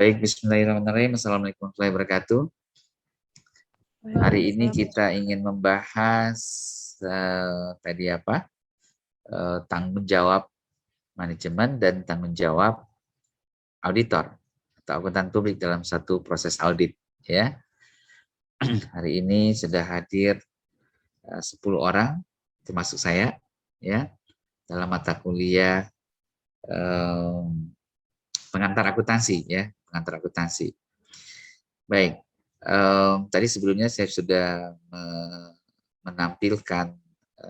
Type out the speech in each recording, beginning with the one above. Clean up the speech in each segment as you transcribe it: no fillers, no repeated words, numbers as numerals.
Baik, bismillahirrahmanirrahim. Assalamualaikum warahmatullahi wabarakatuh. Hari ini kita ingin membahas tanggung jawab manajemen dan tanggung jawab auditor atau akuntan publik dalam satu proses audit. Ya, hari ini sudah hadir 10 orang, termasuk saya, ya, dalam mata kuliah pengantar akuntansi, ya, pengantar akuntansi. Baik, tadi sebelumnya saya sudah menampilkan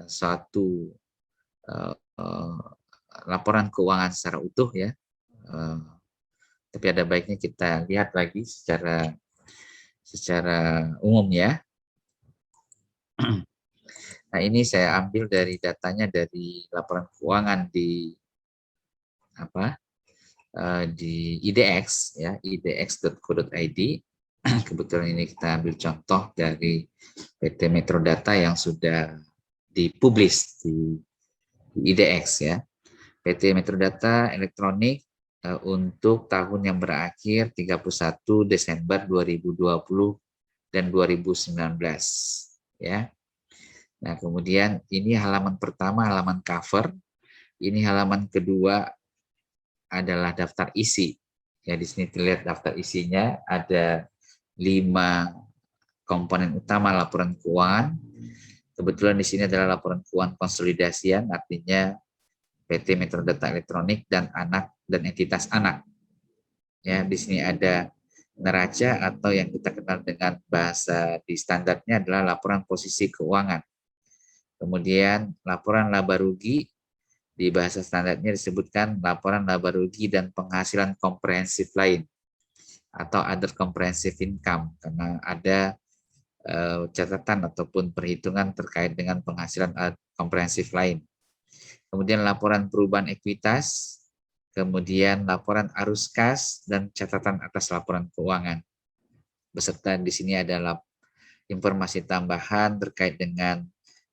suatu laporan keuangan secara utuh, ya. Tapi ada baiknya kita lihat lagi secara umum, ya. Nah, ini saya ambil dari datanya dari laporan keuangan di IDX, ya, idx.co.id. Kebetulan ini kita ambil contoh dari PT Metro Data yang sudah dipublish di IDX, ya. PT Metro Data Elektronik untuk tahun yang berakhir 31 Desember 2020 dan 2019, ya. Nah, kemudian ini halaman pertama, halaman cover. Ini halaman kedua adalah daftar isi. Ya, di sini terlihat daftar isinya ada 5 komponen utama laporan keuangan. Kebetulan di sini adalah laporan keuangan konsolidasian, artinya PT Metro Data Elektronik dan anak dan entitas anak. Ya, di sini ada neraca atau yang kita kenal dengan bahasa di standarnya adalah laporan posisi keuangan. Kemudian laporan laba rugi, di bahasa standarnya disebutkan laporan laba rugi dan penghasilan komprehensif lain atau other comprehensive income, karena ada catatan ataupun perhitungan terkait dengan penghasilan komprehensif lain. Kemudian laporan perubahan ekuitas, kemudian laporan arus kas dan catatan atas laporan keuangan. Beserta di sini adalah informasi tambahan terkait dengan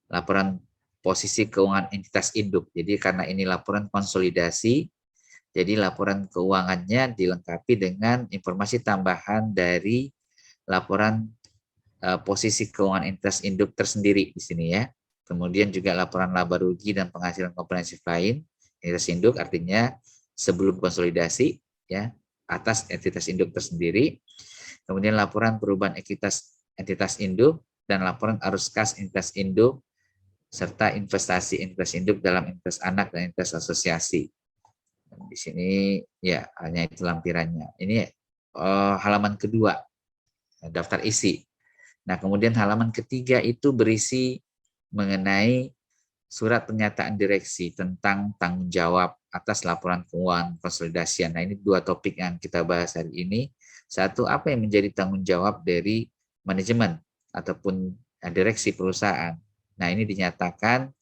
laporan posisi keuangan entitas induk. Jadi karena ini laporan konsolidasi, jadi laporan keuangannya dilengkapi dengan informasi tambahan dari laporan posisi keuangan entitas induk tersendiri di sini, ya. Kemudian juga laporan laba rugi dan penghasilan komprehensif lain entitas induk, artinya sebelum konsolidasi, ya, atas entitas induk tersendiri. Kemudian laporan perubahan ekuitas entitas induk dan laporan arus kas entitas induk serta investasi entitas induk dalam entitas anak dan entitas asosiasi. Dan di sini, ya, hanya itu lampirannya. Ini halaman kedua, daftar isi. Nah, kemudian halaman ketiga itu berisi mengenai surat pernyataan direksi tentang tanggung jawab atas laporan keuangan konsolidasian. Nah, ini 2 topik yang kita bahas hari ini. Satu, apa yang menjadi tanggung jawab dari manajemen ataupun direksi perusahaan. Nah, ini dinyatakan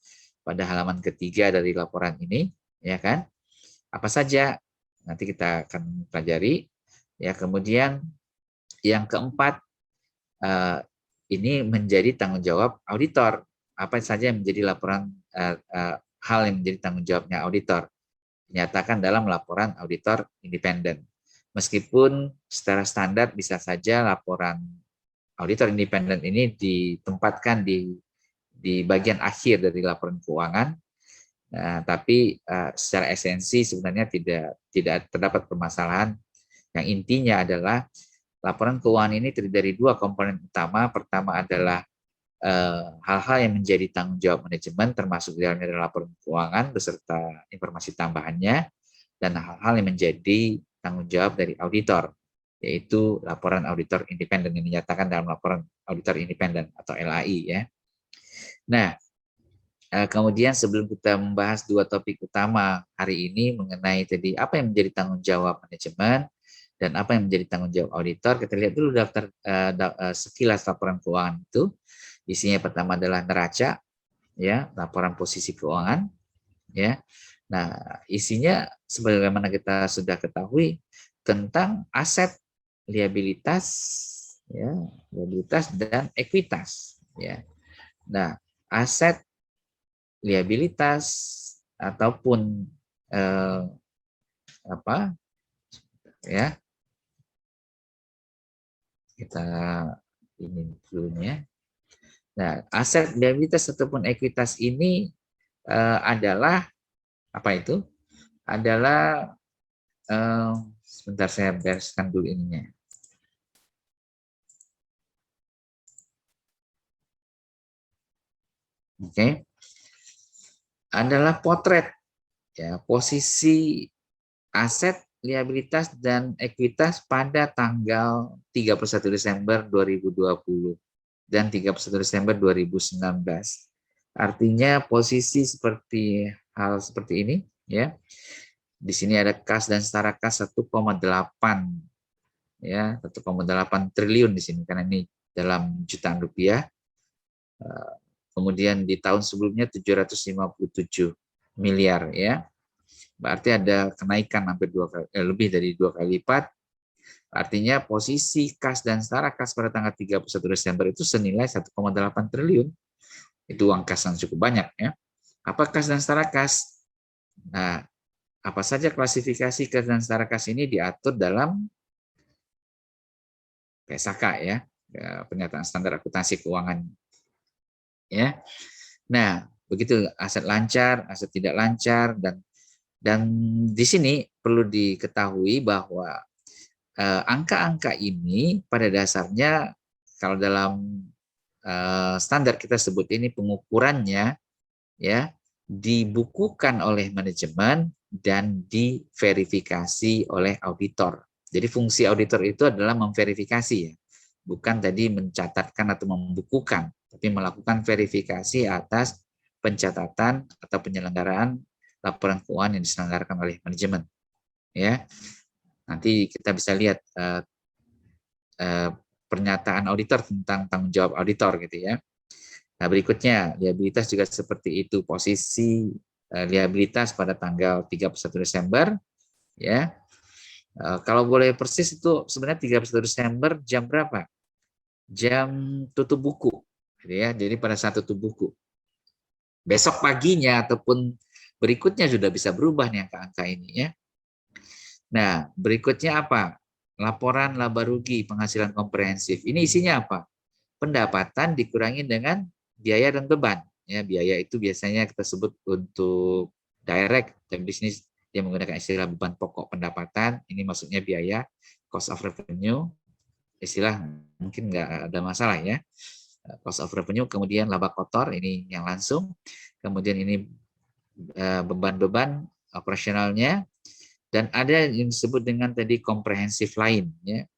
pada halaman ketiga dari laporan ini, ya kan? Apa saja? Nanti kita akan pelajari. Ya, kemudian yang keempat, ini menjadi tanggung jawab auditor. Apa saja yang menjadi laporan hal yang menjadi tanggung jawabnya auditor? Dinyatakan dalam laporan auditor independen. Meskipun secara standar bisa saja laporan auditor independen ini ditempatkan di bagian akhir dari laporan keuangan, tapi secara esensi sebenarnya tidak terdapat permasalahan. Yang intinya adalah laporan keuangan ini terdiri dari 2 komponen utama. Pertama adalah hal-hal yang menjadi tanggung jawab manajemen, termasuk di dalamnya laporan keuangan beserta informasi tambahannya, dan hal-hal yang menjadi tanggung jawab dari auditor, yaitu laporan auditor independen yang dinyatakan dalam laporan auditor independen atau LAI, ya. Nah, kemudian sebelum kita membahas 2 topik utama hari ini mengenai tadi apa yang menjadi tanggung jawab manajemen dan apa yang menjadi tanggung jawab auditor, kita lihat dulu daftar sekilas laporan keuangan itu. Isinya pertama adalah neraca, ya, laporan posisi keuangan, ya. Nah, isinya sebagaimana kita sudah ketahui tentang aset, liabilitas, ya, liabilitas dan ekuitas, ya. Nah, aset, liabilitas ataupun ya, Kita ini dulunya. Nah, aset liabilitas ataupun ekuitas ini adalah apa itu? Adalah sebentar saya bereskan dulu ininya. Oke. Adalah potret ya, posisi aset, liabilitas dan ekuitas pada tanggal 31 Desember 2020 dan 31 Desember 2019. Artinya posisi seperti hal seperti ini ya. Di sini ada kas dan setara kas 1,8 ya, 1,8 triliun di sini karena ini dalam jutaan rupiah. Kemudian di tahun sebelumnya 757 miliar ya. Berarti ada kenaikan hampir lebih dari 2 kali lipat. Artinya posisi kas dan setara kas pada tanggal 31 Desember itu senilai 1,8 triliun. Itu uang kas yang cukup banyak ya. Apa kas dan setara kas? Nah, apa saja klasifikasi kas dan setara kas ini diatur dalam PSAK ya, pernyataan standar akuntansi keuangan ya. Nah, begitu aset lancar, aset tidak lancar dan di sini perlu diketahui bahwa angka-angka ini pada dasarnya kalau dalam standar kita sebut ini pengukurannya ya dibukukan oleh manajemen dan diverifikasi oleh auditor. Jadi fungsi auditor itu adalah memverifikasi ya, bukan tadi mencatatkan atau membukukan, tapi melakukan verifikasi atas pencatatan atau penyelenggaraan laporan keuangan yang diselenggarakan oleh manajemen. Ya, nanti kita bisa lihat pernyataan auditor tentang tanggung jawab auditor gitu ya. Nah, berikutnya liabilitas juga seperti itu, posisi liabilitas pada tanggal 31 Desember ya. Kalau boleh persis itu sebenarnya 31 Desember jam berapa? Jam tutup buku gitu ya. Jadi pada saat tutup buku. Besok paginya ataupun berikutnya sudah bisa berubah nih angka-angka ini ya. Nah, berikutnya apa? Laporan laba rugi penghasilan komprehensif. Ini isinya apa? Pendapatan dikurangi dengan biaya dan beban. Ya, biaya itu biasanya kita sebut untuk direct, dan bisnis dia menggunakan istilah beban pokok pendapatan. Ini maksudnya biaya, cost of revenue, istilah mungkin nggak ada masalah ya. Cost of revenue, kemudian laba kotor, ini yang langsung. Kemudian ini beban-beban operasionalnya, dan ada yang disebut dengan tadi komprehensif lain ya.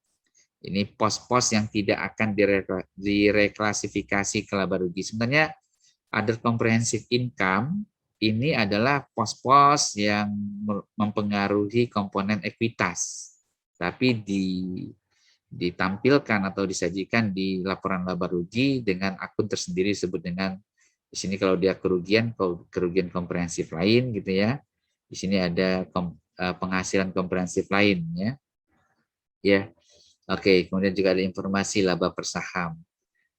Ini pos-pos yang tidak akan direklasifikasi ke laba rugi. Sebenarnya other comprehensive income ini adalah pos-pos yang mempengaruhi komponen ekuitas, tapi ditampilkan atau disajikan di laporan laba rugi dengan akun tersendiri disebut dengan di sini kalau dia kerugian komprehensif lain gitu ya. Di sini ada penghasilan komprehensif lain ya. Ya. Oke, kemudian juga ada informasi laba per saham.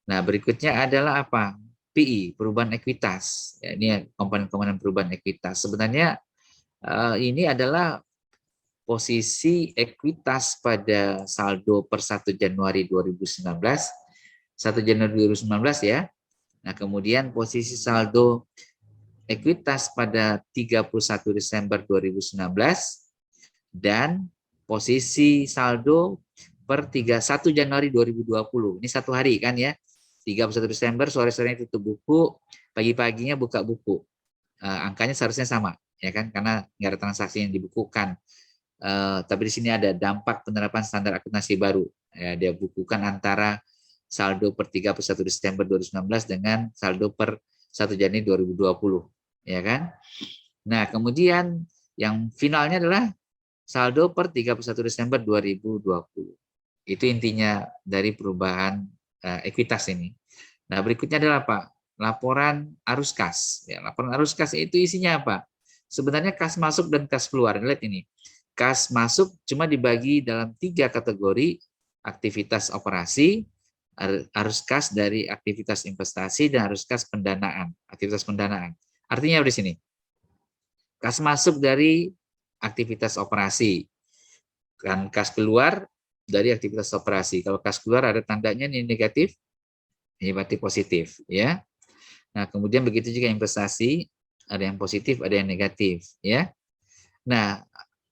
Nah, berikutnya adalah apa? PI, perubahan ekuitas. Ya, ini komponen-komponen perubahan ekuitas. Sebenarnya ini adalah posisi ekuitas pada saldo per 1 Januari 2019. 1 Januari 2019 ya. Nah, kemudian posisi saldo ekuitas pada 31 Desember 2019 dan posisi saldo per 31 Januari 2020. Ini satu hari kan ya. 31 Desember sore-sorenya tutup buku, pagi-paginya buka buku. Angkanya seharusnya sama ya kan karena nggak ada transaksi yang dibukukan. Tapi di sini ada dampak penerapan standar akuntansi baru. Ya, dia bukukan antara saldo per 31 Desember 2019 dengan saldo per 1 Januari 2020 ya kan. Nah, kemudian yang finalnya adalah saldo per 31 Desember 2020. Itu intinya dari perubahan ekuitas ini. Nah, berikutnya adalah apa? Laporan arus kas. Ya, laporan arus kas itu isinya apa? Sebenarnya kas masuk dan kas keluar. Lihat ini. Kas masuk cuma dibagi dalam 3 kategori, aktivitas operasi, arus kas dari aktivitas investasi, dan arus kas pendanaan. Aktivitas pendanaan. Artinya di sini. Kas masuk dari aktivitas operasi. Dan kas keluar dari aktivitas operasi. Kalau kas keluar ada tandanya ini negatif, ini berarti positif, ya. Nah, kemudian begitu juga investasi, ada yang positif, ada yang negatif, ya. Nah,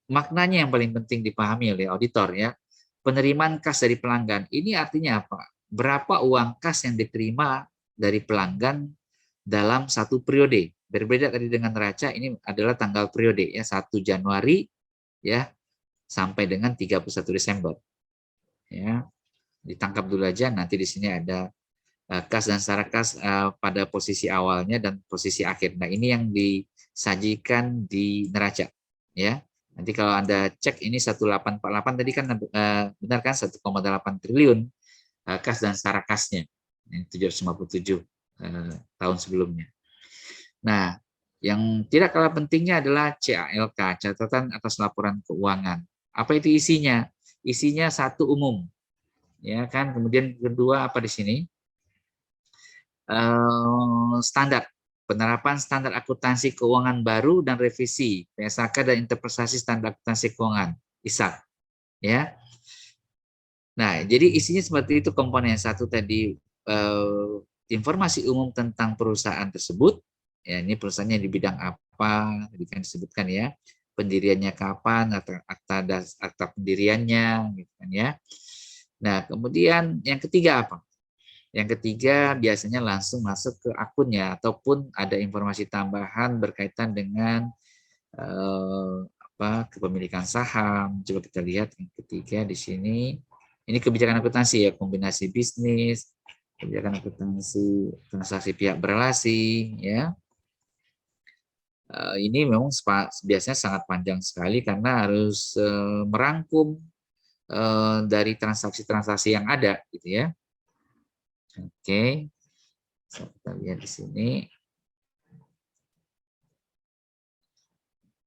maknanya yang paling penting dipahami oleh auditor, ya. Penerimaan kas dari pelanggan ini artinya apa? Berapa uang kas yang diterima dari pelanggan dalam satu periode. Berbeda tadi dengan neraca, ini adalah tanggal periode, ya, 1 Januari ya sampai dengan 31 Desember. Ya, ditangkap dulu aja, nanti di sini ada kas dan secara kas pada posisi awalnya dan posisi akhir. Nah, ini yang disajikan di neraca, ya. Nanti kalau Anda cek ini 1848 tadi kan benar kan 1,8 triliun kas dan secara kasnya. Ini 757 tahun sebelumnya. Nah, yang tidak kalah pentingnya adalah CALK, catatan atas laporan keuangan. Apa itu isinya? Isinya satu umum, ya kan. Kemudian kedua apa di sini? Standar penerapan standar akuntansi keuangan baru dan revisi PSAK dan interpretasi standar akuntansi keuangan ISAK, ya. Nah, jadi isinya seperti itu komponen satu tadi, informasi umum tentang perusahaan tersebut. Ya, ini perusahaannya di bidang apa, tadi kan disebutkan ya, pendiriannya kapan, akta pendiriannya, gitu kan ya. Nah, kemudian yang ketiga apa? Yang ketiga biasanya langsung masuk ke akunnya ataupun ada informasi tambahan berkaitan dengan kepemilikan saham. Coba kita lihat yang ketiga di sini. Ini kebijakan akuntansi ya, kombinasi bisnis, kebijakan akuntansi, transaksi pihak berelasi, ya. Ini memang biasanya sangat panjang sekali karena harus merangkum dari transaksi-transaksi yang ada, gitu ya. Oke, kita lihat di sini.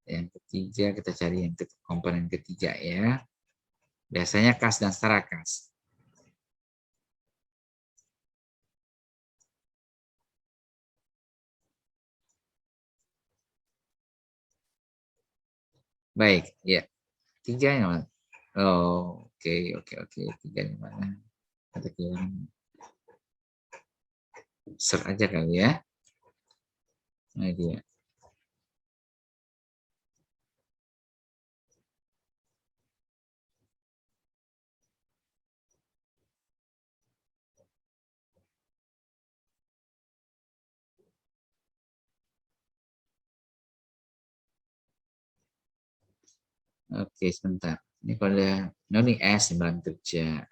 Yang ketiga kita cari yang komponen ketiga ya. Biasanya kas dan setara kas. Baik, ya. Tiga yang mana? Oh, oke. Tiga yang mana? Ada yang search aja kali ya. Nah, dia. Oke, sebentar. Ini pada noni S sembilan kerja.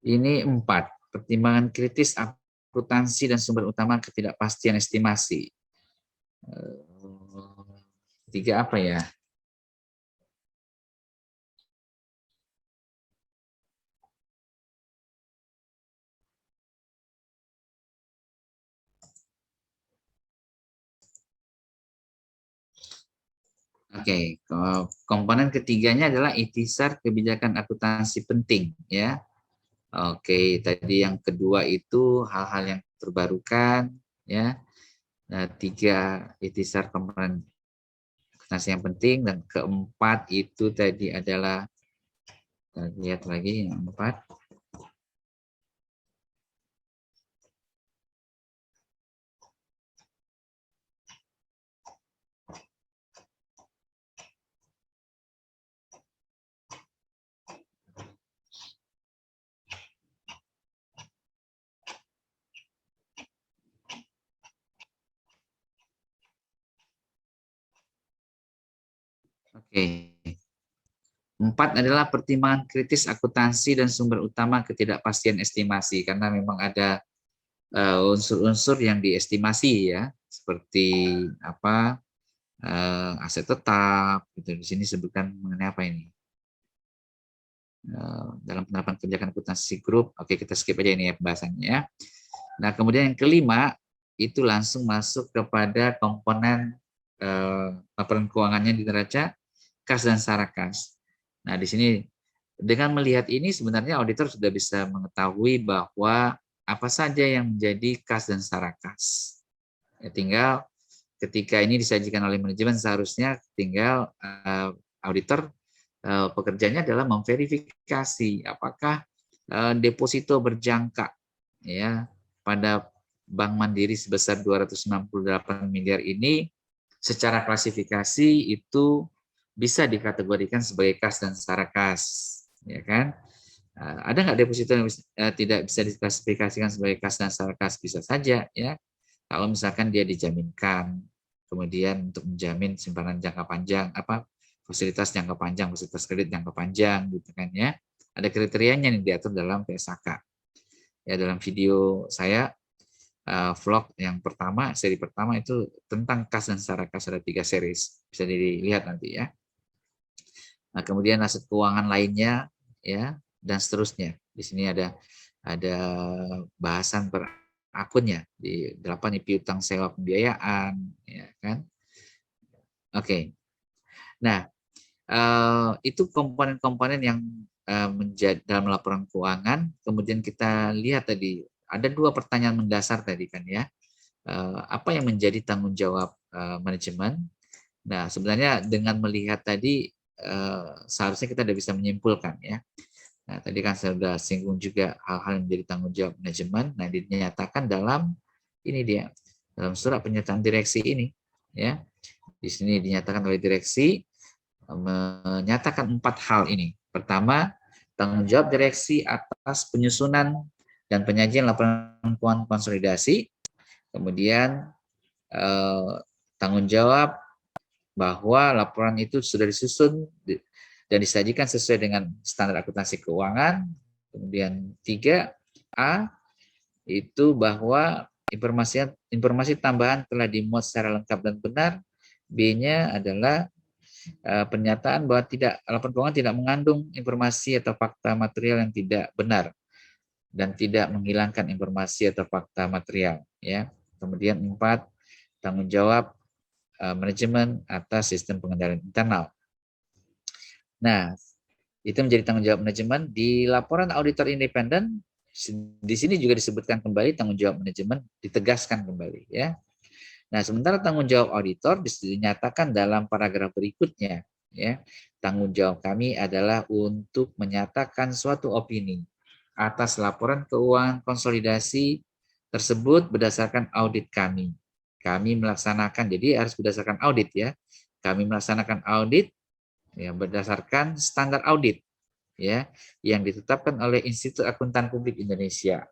Ini 4. Pertimbangan kritis akuntansi dan sumber utama ketidakpastian estimasi. Tiga apa ya? Oke, komponen ketiganya adalah ikhtisar kebijakan akuntansi penting, ya. Oke, tadi yang kedua itu hal-hal yang terbarukan, ya. Nah, 3 ikhtisar komponen akuntansi yang penting, dan keempat itu tadi adalah, kita lihat lagi yang 4. Oke. 4 adalah pertimbangan kritis akuntansi dan sumber utama ketidakpastian estimasi, karena memang ada unsur-unsur yang diestimasi ya, seperti apa, aset tetap, gitu. Di sini sebutkan mengenai apa ini? Dalam penerapan kebijakan akuntansi grup. Oke, kita skip aja ini ya pembahasannya ya. Nah, kemudian yang kelima itu langsung masuk kepada komponen laporan keuangannya di neraca, kas dan secara kas. Nah, di sini dengan melihat ini sebenarnya auditor sudah bisa mengetahui bahwa apa saja yang menjadi kas dan secara kas. Ya, tinggal ketika ini disajikan oleh manajemen seharusnya tinggal auditor pekerjaannya adalah memverifikasi apakah deposito berjangka ya pada Bank Mandiri sebesar 268 miliar ini secara klasifikasi itu bisa dikategorikan sebagai kas dan setara kas, ya kan? Ada nggak deposito yang tidak bisa diklasifikasikan sebagai kas dan setara kas? Bisa saja, ya. Kalau misalkan dia dijaminkan, kemudian untuk menjamin simpanan jangka panjang, fasilitas jangka panjang, fasilitas kredit jangka panjang, gitu kan ya. Ada kriterianya yang diatur dalam PSAK. Ya, dalam video saya vlog yang pertama, seri pertama itu tentang kas dan setara kas, ada 3 series, bisa dilihat nanti ya. Nah, kemudian aset keuangan lainnya ya dan seterusnya. Di sini ada bahasan per akunnya di 8 piutang sewa pembiayaan ya kan. Oke. Nah, itu komponen-komponen yang menjadi dalam laporan keuangan. Kemudian kita lihat tadi ada 2 pertanyaan mendasar tadi kan ya. Apa yang menjadi tanggung jawab manajemen? Nah, sebenarnya dengan melihat tadi seharusnya kita sudah bisa menyimpulkan ya. Nah, tadi kan saya sudah singgung juga hal-hal yang menjadi tanggung jawab manajemen. Nah, dinyatakan dalam dalam surat pernyataan direksi ini ya. Di sini dinyatakan oleh direksi menyatakan 4 hal ini. Pertama, tanggung jawab direksi atas penyusunan dan penyajian laporan keuangan konsolidasi. Kemudian tanggung jawab bahwa laporan itu sudah disusun dan disajikan sesuai dengan standar akuntansi keuangan. Kemudian 3A itu bahwa informasi tambahan telah dimuat secara lengkap dan benar. B-nya adalah pernyataan bahwa laporan keuangan tidak mengandung informasi atau fakta material yang tidak benar dan tidak menghilangkan informasi atau fakta material ya. Kemudian 4, tanggung jawab manajemen atas sistem pengendalian internal. Nah, itu menjadi tanggung jawab manajemen. Di laporan auditor independen, di sini juga disebutkan kembali tanggung jawab manajemen, ditegaskan kembali ya. Nah, sementara tanggung jawab auditor dinyatakan dalam paragraf berikutnya ya. Tanggung jawab kami adalah untuk menyatakan suatu opini atas laporan keuangan konsolidasi tersebut berdasarkan audit kami. Kami melaksanakan, jadi harus berdasarkan audit ya. Kami melaksanakan audit ya berdasarkan standar audit ya yang ditetapkan oleh Institut Akuntan Publik Indonesia.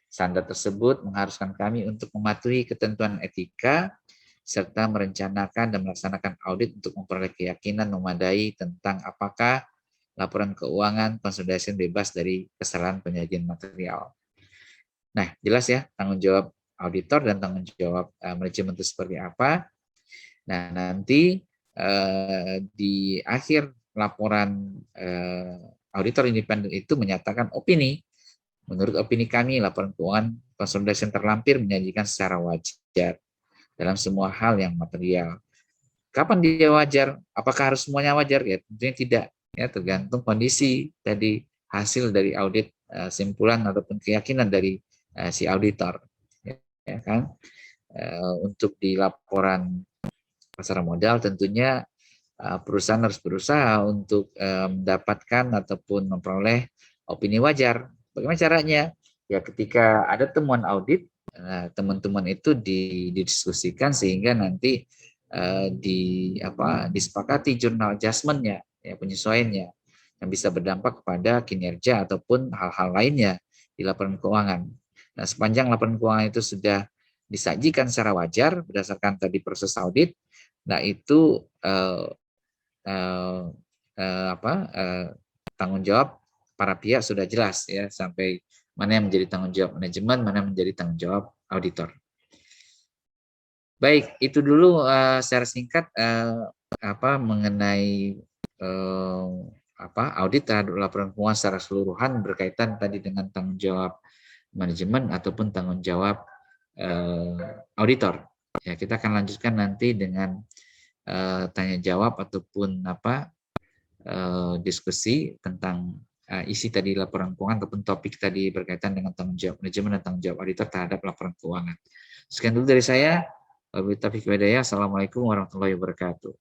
Standar tersebut mengharuskan kami untuk mematuhi ketentuan etika serta merencanakan dan melaksanakan audit untuk memperoleh keyakinan memadai tentang apakah laporan keuangan konsolidasi bebas dari kesalahan penyajian material. Nah, jelas ya tanggung jawab auditor dan tanggung jawab manajemen itu seperti apa. Nah, nanti di akhir laporan auditor independen itu menyatakan opini. Menurut opini kami, laporan keuangan konsolidasi terlampir menyajikan secara wajar dalam semua hal yang material. Kapan dia wajar? Apakah harus semuanya wajar? Ya, tentunya tidak. Ya, tergantung kondisi tadi hasil dari audit, simpulan ataupun keyakinan dari si auditor. Ya kan? Untuk di laporan pasar modal tentunya perusahaan harus berusaha untuk mendapatkan ataupun memperoleh opini wajar. Bagaimana caranya? Ya ketika ada temuan audit, teman-teman itu didiskusikan sehingga nanti disepakati jurnal adjustment-nya, ya, penyesuaiannya yang bisa berdampak kepada kinerja ataupun hal-hal lainnya di laporan keuangan. Nah, sepanjang laporan keuangan itu sudah disajikan secara wajar berdasarkan tadi proses audit, nah itu tanggung jawab para pihak sudah jelas ya sampai mana yang menjadi tanggung jawab manajemen, mana yang menjadi tanggung jawab auditor. Baik, itu dulu secara singkat mengenai audit terhadap laporan keuangan secara keseluruhan berkaitan tadi dengan tanggung jawab manajemen ataupun tanggung jawab auditor. Ya, kita akan lanjutkan nanti dengan tanya jawab ataupun diskusi tentang isi tadi laporan keuangan ataupun topik tadi berkaitan dengan tanggung jawab manajemen dan tanggung jawab auditor terhadap laporan keuangan. Sekian dulu dari saya. Wabillahi taufiq wal hidayah. Assalamualaikum warahmatullahi wabarakatuh.